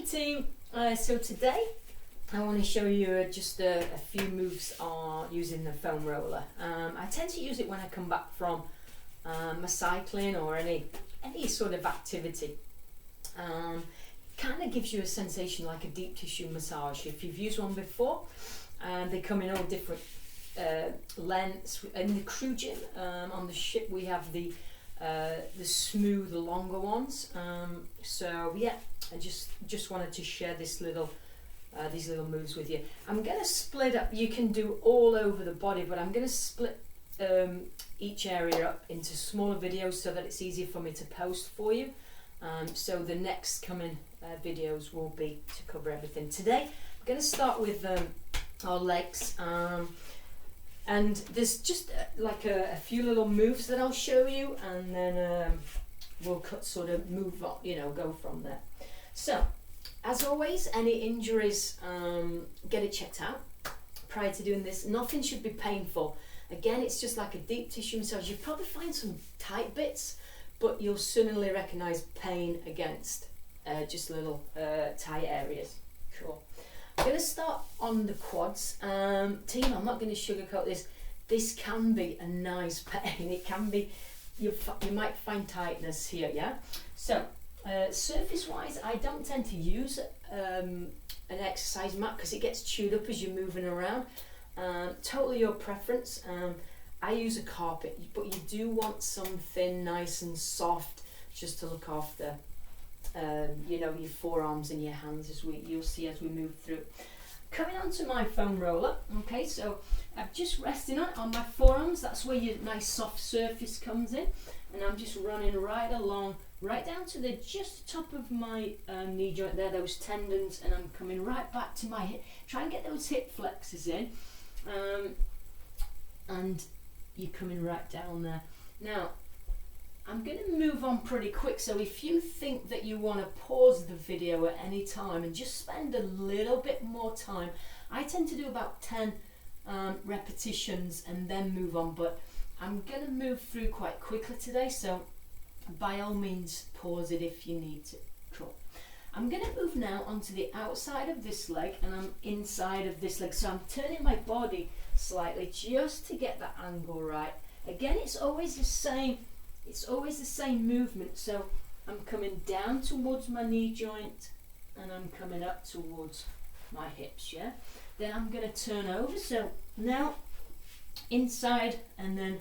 team, so today I want to show you just a few moves on using the foam roller. I tend to use it when I come back from my cycling or any sort of activity. Kind of gives you a sensation like a deep tissue massage if you've used one before. They come in all different lengths. In the crew gym on the ship we have the smooth, longer ones. So yeah, I just wanted to share this these little moves with you. I'm going to split up. You can do all over the body, but I'm going to split each area up into smaller videos so that it's easier for me to post for you. So the next coming videos will be to cover everything. Today I'm going to start with our legs, and there's just like a few little moves that I'll show you, and then we'll sort of move on, go from there. So as always, any injuries, get it checked out prior to doing this. Nothing should be painful. Again, it's just like a deep tissue massage. You'll probably find some tight bits, but you'll suddenly recognise pain against just little tight areas. Cool. I'm going to start on the quads. Team, I'm not going to sugarcoat this. This can be a nice pain. It can be, you might find tightness here, yeah? So, surface-wise, I don't tend to use an exercise mat because it gets chewed up as you're moving around. Totally your preference. I use a carpet, but you do want something nice and soft just to look after your forearms and your hands, as you'll see as we move through. Coming on to my foam roller, okay, so I'm just resting on my forearms. That's where your nice soft surface comes in, and I'm just running right along, right down to just the top of my knee joint there, those tendons, and I'm coming right back to my hip. Try and get those hip flexors in, and you're coming right down there. Now, I'm going to move on pretty quick, so if you think that you want to pause the video at any time and just spend a little bit more time, I tend to do about 10 repetitions and then move on, but I'm going to move through quite quickly today, so by all means pause it if you need to. Cool. I'm going to move now onto the outside of this leg, and I'm inside of this leg, so I'm turning my body slightly just to get that angle right. Again, it's always the same movement, so I'm coming down towards my knee joint and I'm coming up towards my hips, yeah? Then I'm going to turn over, so now inside and then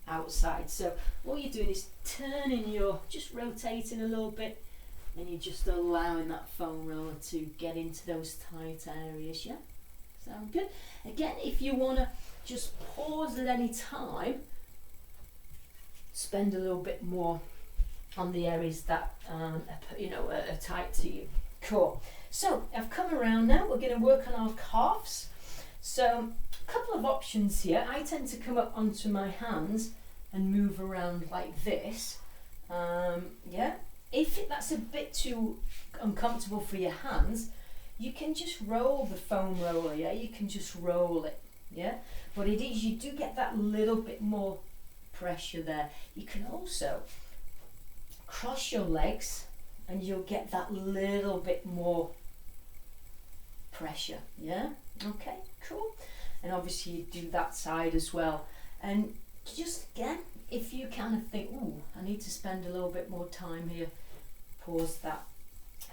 outside. So what you're doing is just rotating a little bit, and you're just allowing that foam roller to get into those tight areas, yeah? Sound good? Again, if you want to just pause at any time, spend a little bit more on the areas that are tight to you. Cool. So I've come around now. We're going to work on our calves. So a couple of options here. I tend to come up onto my hands and move around like this. Yeah. If that's a bit too uncomfortable for your hands, you can just roll the foam roller. Yeah, you can just roll it. Yeah, but you do get that little bit more pressure there. You can also cross your legs and you'll get that little bit more pressure, yeah? Okay, cool. And obviously you do that side as well. And just again, if you kind of think, ooh, I need to spend a little bit more time here, pause that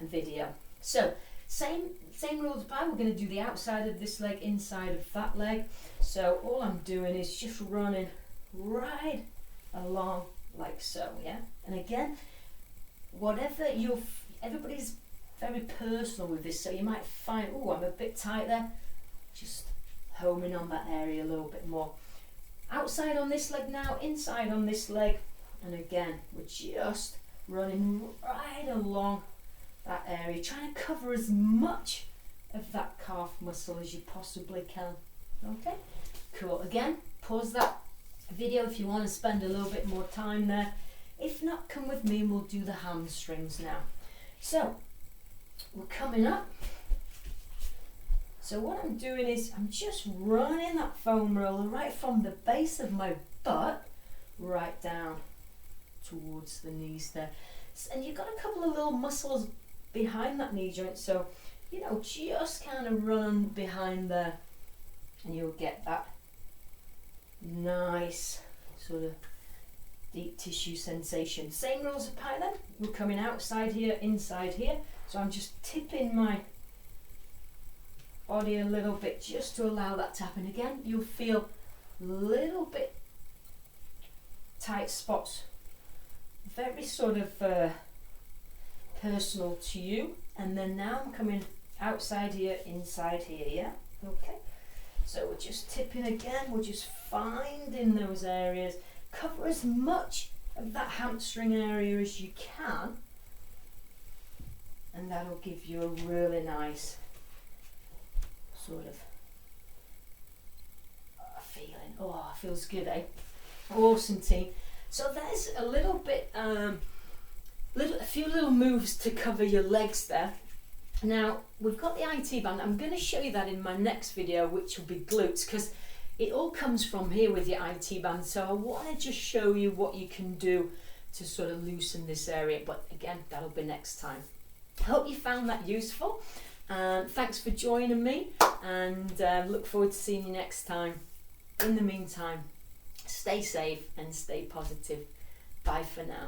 video. So same rules apply. We're going to do the outside of this leg, inside of that leg. So all I'm doing is just running right along like so, yeah? And again, everybody's very personal with this, so you might find, oh, I'm a bit tight there, just homing on that area a little bit more. Outside on this leg now, inside on this leg, and again, we're just running right along that area, trying to cover as much of that calf muscle as you possibly can. Okay, cool. Again, pause that video if you want to spend a little bit more time there. If not, come with me and we'll do the hamstrings now. So we're coming up. So what I'm doing is I'm just running that foam roller right from the base of my butt right down towards the knees there. And you've got a couple of little muscles behind that knee joint. So, you know, just kind of run behind there and you'll get that nice sort of deep tissue sensation. Same rules apply then. We're coming outside here, inside here. So I'm just tipping my body a little bit just to allow that to happen. Again, you'll feel a little bit tight spots, very sort of personal to you. And then now I'm coming outside here, inside here, yeah? Okay. So we're just tipping again, we're just finding those areas. Cover as much of that hamstring area as you can, and that'll give you a really nice sort of feeling. Oh, feels good, eh? Awesome, team. So there's a little bit, a few little moves to cover your legs there. Now we've got the IT band. I'm going to show you that in my next video, which will be glutes, because it all comes from here with your IT band. So I want to just show you what you can do to sort of loosen this area, but again, that'll be next time. I hope you found that useful. Thanks for joining me, and look forward to seeing you next time. In the meantime, stay safe and stay positive. Bye for now.